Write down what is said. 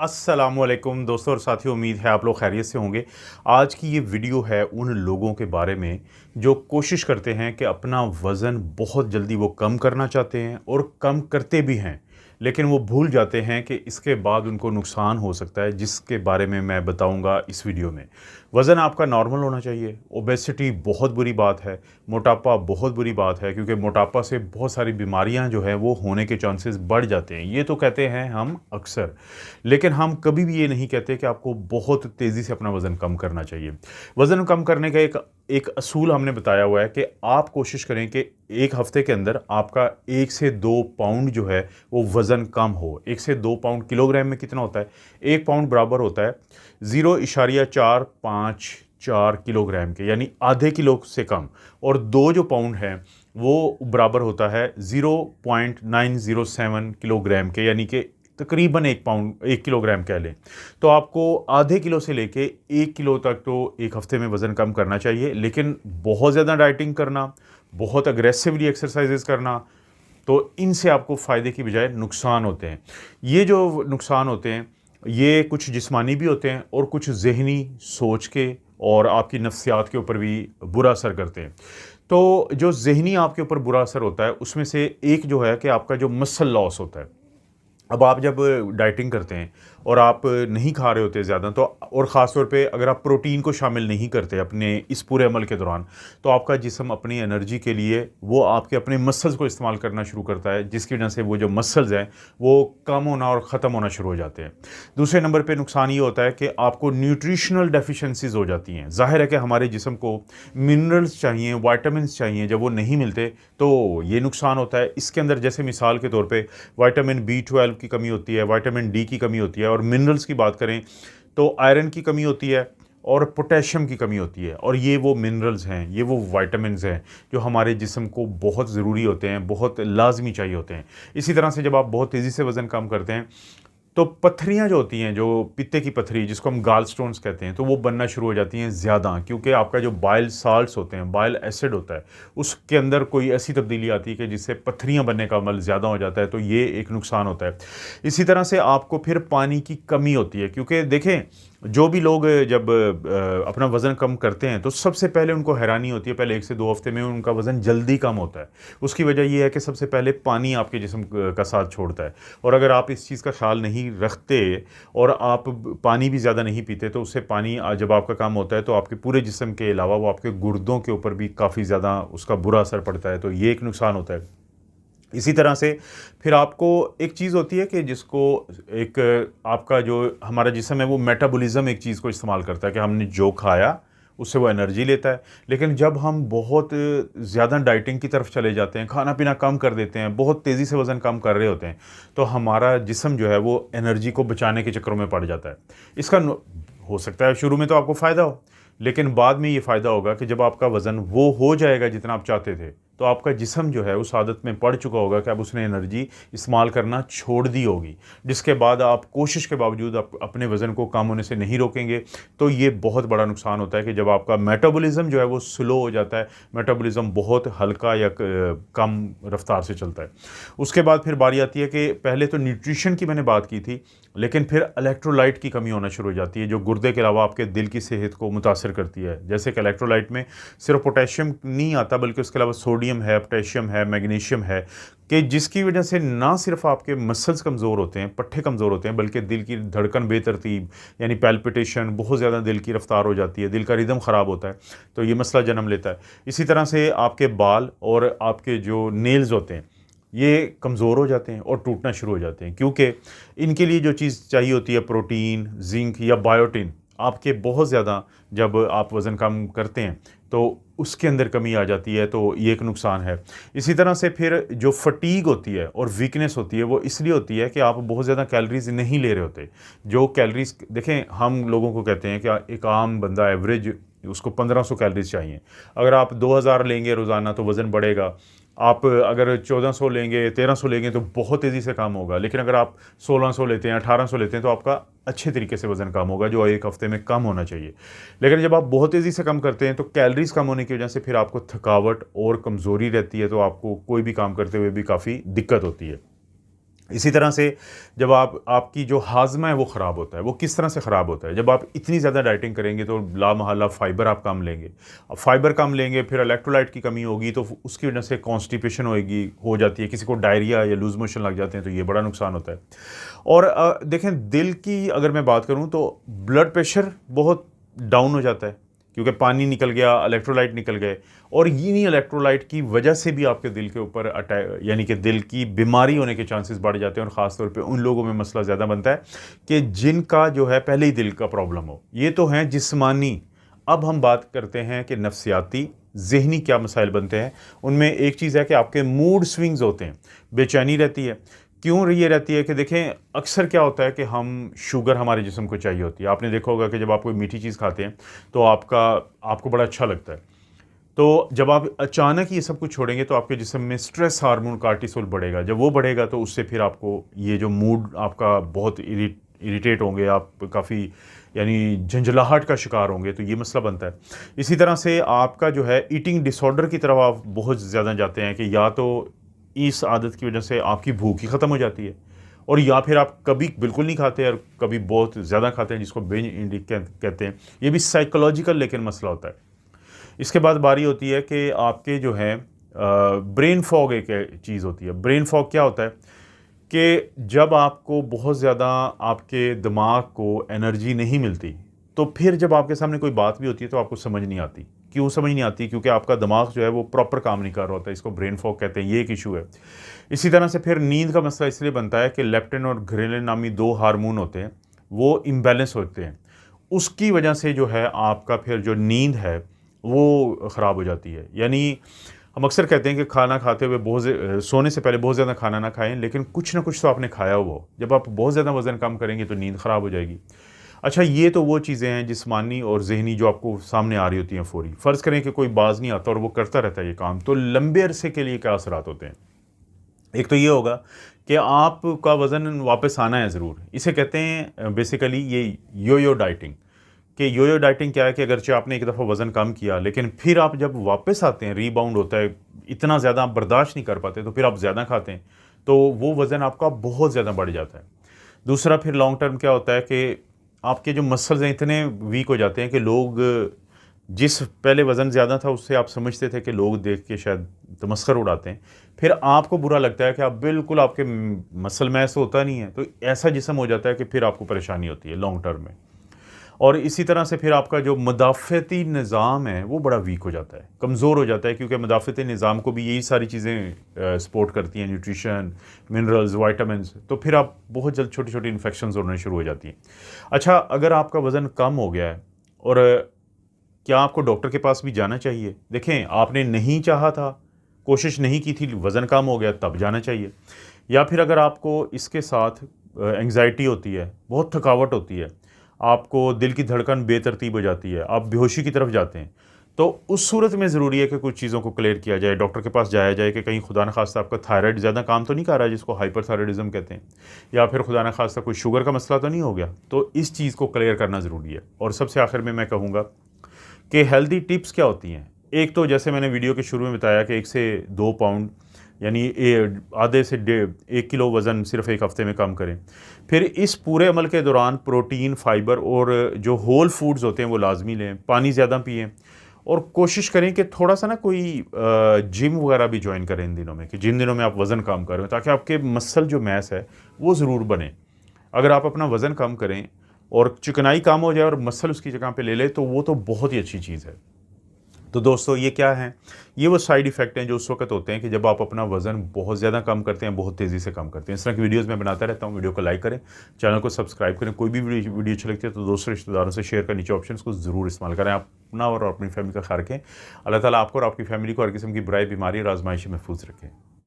अस्सलामुअलैकुम दोस्तों और साथियों, उम्मीद है आप लोग खैरियत से होंगे। आज की ये वीडियो है उन लोगों के बारे में जो कोशिश करते हैं कि अपना वज़न बहुत जल्दी वो कम करना चाहते हैं और कम करते भी हैं, लेकिन वो भूल जाते हैं कि इसके बाद उनको नुकसान हो सकता है, जिसके बारे में मैं बताऊंगा इस वीडियो में। वज़न आपका नॉर्मल होना चाहिए। ओबेसिटी बहुत बुरी बात है, मोटापा बहुत बुरी बात है, क्योंकि मोटापा से बहुत सारी बीमारियां जो हैं वो होने के चांसेस बढ़ जाते हैं। ये तो कहते हैं हम अक्सर, लेकिन हम कभी भी ये नहीं कहते कि आपको बहुत तेज़ी से अपना वज़न कम करना चाहिए। वज़न कम करने का एक एक असूल हमने बताया हुआ है कि आप कोशिश करें कि एक हफ्ते के अंदर आपका 1 से 2 पाउंड जो है वो वज़न कम हो। 1 से 2 पाउंड किलोग्राम में कितना होता है? 1 पाउंड बराबर होता है 0.454 किलोग्राम के, यानी आधे किलो से कम। और 2 जो पाउंड हैं वो बराबर होता है 0.907 किलोग्राम के, यानी कि तकरीबन 1 किलोग्राम कह लें। तो आपको आधे किलो से लेके 1 किलो तक तो एक हफ्ते में वज़न कम करना चाहिए। लेकिन बहुत ज़्यादा डाइटिंग करना, बहुत अग्रेसिवली एक्सरसाइजेस करना, तो इनसे आपको फ़ायदे की बजाय नुकसान होते हैं। ये जो नुकसान होते हैं ये कुछ जिस्मानी भी होते हैं और कुछ ज़हनी सोच के और आपकी नफ्सियात के ऊपर भी बुरा असर करते हैं। तो जो ज़हनी आपके ऊपर बुरा असर होता है उसमें से एक जो है कि आपका जो मसल लॉस होता है। अब आप जब डाइटिंग करते हैं और आप नहीं खा रहे होते ज़्यादा, तो और ख़ास तौर पे अगर आप प्रोटीन को शामिल नहीं करते अपने इस पूरे अमल के दौरान, तो आपका जिस्म अपनी एनर्जी के लिए वो आपके अपने मसल्स को इस्तेमाल करना शुरू करता है, जिसकी वजह से वो जो मसल्स हैं वो कम होना और ख़त्म होना शुरू हो जाते हैं। दूसरे नंबर पे नुकसान ये होता है कि आपको न्यूट्रिशनल डेफिशिएंसीज़ हो जाती हैं। ज़ाहिर है कि हमारे जिस्म को मिनरल्स चाहिए, विटामिन्स चाहिए, जब वो नहीं मिलते तो ये नुकसान होता है। इसके अंदर जैसे मिसाल के तौर पे विटामिन B12 की कमी होती है, विटामिन D की कमी होती है, और मिनरल्स की बात करें तो आयरन की कमी होती है और पोटेशियम की कमी होती है। और ये वो मिनरल्स हैं, ये वो विटामिन्स हैं जो हमारे जिस्म को बहुत ज़रूरी होते हैं, बहुत लाजमी चाहिए होते हैं। इसी तरह से जब आप बहुत तेज़ी से वज़न कम करते हैं तो पत्थरियाँ जो होती हैं, जो पित्ते की पत्थरी जिसको हम गाल स्टोन्स कहते हैं, तो वो बनना शुरू हो जाती हैं ज़्यादा, क्योंकि आपका जो बाइल साल्ट्स होते हैं, बाइल एसिड होता है, उसके अंदर कोई ऐसी तब्दीली आती है कि जिससे पत्थरियाँ बनने का अमल ज़्यादा हो जाता है। तो ये एक नुकसान होता है। इसी तरह से आपको फिर पानी की कमी होती है, क्योंकि देखें जो भी लोग जब अपना वज़न कम करते हैं तो सबसे पहले उनको हैरानी होती है, पहले 1 से 2 हफ्ते में उनका वज़न जल्दी कम होता है। उसकी वजह ये है कि सबसे पहले पानी आपके जिस्म का साथ छोड़ता है, और अगर आप इस चीज़ का ख्याल नहीं रखते और आप पानी भी ज़्यादा नहीं पीते, तो उससे पानी जब आपका कम होता है तो आपके पूरे जिस्म के अलावा वो आपके गुर्दों के ऊपर भी काफ़ी ज़्यादा उसका बुरा असर पड़ता है। तो ये एक नुकसान होता है। इसी तरह से फिर आपको एक चीज़ होती है कि जिसको एक आपका जो हमारा जिस्म है वो मेटाबॉलिज्म एक चीज़ को इस्तेमाल करता है कि हमने जो खाया उससे वो एनर्जी लेता है। लेकिन जब हम बहुत ज़्यादा डाइटिंग की तरफ चले जाते हैं, खाना पीना कम कर देते हैं, बहुत तेज़ी से वज़न कम कर रहे होते हैं, तो हमारा जिस्म जो है वो एनर्जी को बचाने के चक्करों में पड़ जाता है। इसका हो सकता है शुरू में तो आपको फ़ायदा हो, लेकिन बाद में ये फ़ायदा होगा कि जब आपका वज़न वो हो जाएगा जितना आप चाहते थे, तो आपका जिस्म जो है उस आदत में पड़ चुका होगा कि अब उसने एनर्जी इस्तेमाल करना छोड़ दी होगी, जिसके बाद आप कोशिश के बावजूद अपने वज़न को कम होने से नहीं रोकेंगे। तो ये बहुत बड़ा नुकसान होता है कि जब आपका मेटाबॉलिज्म जो है वो स्लो हो जाता है, मेटाबॉलिज्म बहुत हल्का या कम रफ्तार से चलता है। उसके बाद फिर बारी आती है कि पहले तो न्यूट्रिशन की मैंने बात की थी, लेकिन फिर इलेक्ट्रोलाइट की कमी होना शुरू हो जाती है, जो गुर्दे के अलावा आपके दिल की सेहत को मुतासर करती है। जैसे कि इलेक्ट्रोलाइट में सिर्फ पोटेशियम नहीं आता, बल्कि उसके अलावा सोडियम है, पोटेशियम है, मैग्नीशियम है, कि जिसकी वजह से ना सिर्फ आपके मसल्स कमज़ोर होते हैं, पट्टे कमज़ोर होते हैं, बल्कि दिल की धड़कन बेतरतीब यानी पैल्पिटेशन, बहुत ज़्यादा दिल की रफ्तार हो जाती है, दिल का रिदम ख़राब होता है, तो ये मसला जन्म लेता है। इसी तरह से आपके बाल और आपके जो नेल्स होते हैं ये कमज़ोर हो जाते हैं और टूटना शुरू हो जाते हैं, क्योंकि इनके लिए जो चीज़ चाहिए होती है प्रोटीन, जिंक या बायोटिन, आपके बहुत ज़्यादा जब आप वज़न कम करते हैं तो उसके अंदर कमी आ जाती है, तो ये एक नुकसान है। इसी तरह से फिर जो फटीग होती है और वीकनेस होती है वो इसलिए होती है कि आप बहुत ज़्यादा कैलोरीज़ नहीं ले रहे होते। जो कैलोरीज़ देखें, हम लोगों को कहते हैं कि एक आम बंदा एवरेज उसको 1500 कैलोरीज़ चाहिए। अगर आप 2000 लेंगे रोज़ाना तो वज़न बढ़ेगा। आप अगर 1400 लेंगे, 1300 लेंगे तो बहुत तेज़ी से कम होगा। लेकिन अगर आप 1600 लेते हैं, 1800 लेते हैं तो आपका अच्छे तरीके से वज़न कम होगा, जो एक हफ़्ते में कम होना चाहिए। लेकिन जब आप बहुत तेज़ी से कम करते हैं तो कैलोरीज़ कम होने की वजह से फिर आपको थकावट और कमज़ोरी रहती है, तो आपको कोई भी काम करते हुए भी काफ़ी दिक्कत होती है। इसी तरह से जब आपकी जो हाजमा है वो ख़राब होता है, वो किस तरह से ख़राब होता है, जब आप इतनी ज़्यादा डाइटिंग करेंगे तो लामहला फ़ाइबर आप कम लेंगे। अब फ़ाइबर कम लेंगे, फिर इलेक्ट्रोलाइट की कमी होगी, तो उसकी वजह से कॉन्स्टिपेशन हो जाती है, किसी को डायरिया या लूज़ मोशन लग जाते हैं, तो ये बड़ा नुकसान होता है। और देखें, दिल की अगर मैं बात करूँ तो ब्लड प्रेशर बहुत डाउन हो जाता है, क्योंकि पानी निकल गया, इलेक्ट्रोलाइट निकल गए, और इन्हीं इलेक्ट्रोलाइट की वजह से भी आपके दिल के ऊपर अटैक, यानी कि दिल की बीमारी होने के चांसेस बढ़ जाते हैं। और ख़ास तौर पे उन लोगों में मसला ज़्यादा बनता है कि जिनका जो है पहले ही दिल का प्रॉब्लम हो। ये तो हैं जिस्मानी। अब हम बात करते हैं कि नफ्सियाती, ज़हनी क्या मसाइल बनते हैं। उनमें एक चीज़ है कि आपके मूड स्विंग्स होते हैं, बेचैनी रहती है। क्यों ये रहती है कि देखें, अक्सर क्या होता है कि हम शुगर हमारे जिस्म को चाहिए होती है। आपने देखा होगा कि जब आप कोई मीठी चीज़ खाते हैं तो आपको बड़ा अच्छा लगता है। तो जब आप अचानक ये सब कुछ छोड़ेंगे तो आपके जिस्म में स्ट्रेस हार्मोन कार्टिसोल बढ़ेगा। जब वो बढ़ेगा तो उससे फिर आपको ये जो मूड आपका बहुत इरिटेट होंगे, आप काफ़ी यानी झंझलाहट का शिकार होंगे, तो ये मसला बनता है। इसी तरह से आपका जो है ईटिंग डिसऑर्डर की तरफ आप बहुत ज़्यादा जाते हैं कि या तो इस आदत की वजह से आपकी भूख ही ख़त्म हो जाती है, और या फिर आप कभी बिल्कुल नहीं खाते और कभी बहुत ज़्यादा खाते हैं, जिसको बिंज ईटिंग कहते हैं। ये भी साइकोलॉजिकल लेकिन मसला होता है। इसके बाद बारी होती है कि आपके जो है ब्रेन फॉग एक चीज़ होती है। ब्रेन फॉग क्या होता है कि जब आपको बहुत ज़्यादा आपके दिमाग को एनर्जी नहीं मिलती, तो फिर जब आपके सामने कोई बात भी होती है तो आपको समझ नहीं आती। क्यों समझ नहीं आती? क्योंकि आपका दिमाग जो है वो प्रॉपर काम नहीं कर रहा होता है। इसको ब्रेन फॉग कहते हैं, ये एक इशू है। इसी तरह से फिर नींद का मसला इसलिए बनता है कि लेप्टिन और घ्रेलिन नामी 2 हार्मोन होते हैं, वो इम्बैलेंस होते हैं। उसकी वजह से जो है आपका फिर जो नींद है वो ख़राब हो जाती है। यानी हम अक्सर कहते हैं कि खाना खाते हुए सोने से पहले बहुत ज़्यादा खाना ना खाएं, लेकिन कुछ ना कुछ तो आपने खाया हुआ हो। जब आप बहुत ज़्यादा वज़न कम करेंगे तो नींद ख़राब हो जाएगी। अच्छा, ये तो वो चीज़ें हैं जिस्मानी और ज़हनी जो आपको सामने आ रही होती हैं फ़ौरी। फ़र्ज़ करें कि कोई बाज़ नहीं आता और वो करता रहता है ये काम, तो लंबे अरसे के लिए क्या असरात होते हैं? एक तो ये होगा कि आपका वज़न वापस आना है ज़रूर। इसे कहते हैं बेसिकली ये यो-यो डाइटिंग। कि यो-यो डाइटिंग क्या है कि अगरचे आपने एक दफ़ा वज़न कम किया, लेकिन फिर आप जब वापस आते हैं, रीबाउंड होता है, इतना ज़्यादा आप बर्दाश्त नहीं कर पाते, तो फिर आप ज़्यादा खाते हैं, तो वो वज़न आपका बहुत ज़्यादा बढ़ जाता है। दूसरा फिर लॉन्ग टर्म क्या होता है कि आपके जो मसल्स हैं इतने वीक हो जाते हैं कि लोग जिस पहले वज़न ज़्यादा था उससे आप समझते थे कि लोग देख के शायद तमस्खर उड़ाते हैं, फिर आपको बुरा लगता है कि आप बिल्कुल आपके मसल मैस होता नहीं है, तो ऐसा जिस्म हो जाता है कि फिर आपको परेशानी होती है लॉन्ग टर्म में। और इसी तरह से फिर आपका जो मदाफ़ती निज़ाम है वो बड़ा वीक हो जाता है, कमज़ोर हो जाता है, क्योंकि मदाफ़ती निज़ाम को भी यही सारी चीज़ें सपोर्ट करती हैं, न्यूट्रिशन, मिनरल्स, वाइटामिन्स। तो फिर आप बहुत जल्द छोटी छोटी इन्फेक्शंस होने शुरू हो जाती हैं। अच्छा, अगर आपका वज़न कम हो गया है और क्या आपको डॉक्टर के पास भी जाना चाहिए? देखें, आपने नहीं चाहा था, कोशिश नहीं की थी, वज़न कम हो गया, तब जाना चाहिए। या फिर अगर आपको इसके साथ एंग्ज़ायटी होती है, बहुत थकावट होती है, आपको दिल की धड़कन बेतरतीब हो जाती है, आप बेहोशी की तरफ जाते हैं, तो उस सूरत में ज़रूरी है कि कुछ चीज़ों को क्लियर किया जाए, डॉक्टर के पास जाया जाए कि कहीं खुदा न खास्ता आपका थायराइड ज़्यादा काम तो नहीं कर रहा है, जिसको हाइपरथायराइडिज़म कहते हैं, या फिर खुदा न खास्ता कोई शुगर का मसला तो नहीं हो गया। तो इस चीज़ को क्लियर करना ज़रूरी है। और सबसे आखिर में मैं कहूँगा कि हेल्दी टिप्स क्या होती हैं। एक तो जैसे मैंने वीडियो के शुरू में बताया कि 1 से 2 पाउंड यानी आधे से 1 किलो वज़न सिर्फ एक हफ़्ते में कम करें। फिर इस पूरे अमल के दौरान प्रोटीन, फाइबर और जो होल फूड्स होते हैं वो लाजमी लें, पानी ज़्यादा पिएँ, और कोशिश करें कि थोड़ा सा ना कोई जिम वगैरह भी ज्वाइन करें इन दिनों में, कि जिन दिनों में आप वज़न कम कर रहे हो, ताकि आपके मसल जो मैस है वो ज़रूर बने। अगर आप अपना वज़न कम करें और चिकनाई कम हो जाए और मसल उसकी जगह पे ले ले, तो वो तो बहुत ही अच्छी चीज़ है। तो दोस्तों, ये क्या है? ये वो साइड इफ़ेक्ट हैं जो उस वक्त होते हैं कि जब आप अपना वज़न बहुत ज़्यादा कम करते हैं, बहुत तेज़ी से कम करते हैं। इस तरह की वीडियोज़ मैं बनाता रहता हूँ। वीडियो को लाइक करें, चैनल को सब्सक्राइब करें। कोई भी वीडियो अच्छी लगती है तो दोस्तों, रिश्तेदारों से शेयर कर, नीचे ऑप्शंस को ज़रूर इस्तेमाल करें। आप अपना और अपनी फैमिली का ख्याल रखें। अल्लाह ताला आपको और आपकी फैमिली को हर किस्म की बुराई, बीमारी और आजमाइश से महफूज रखें।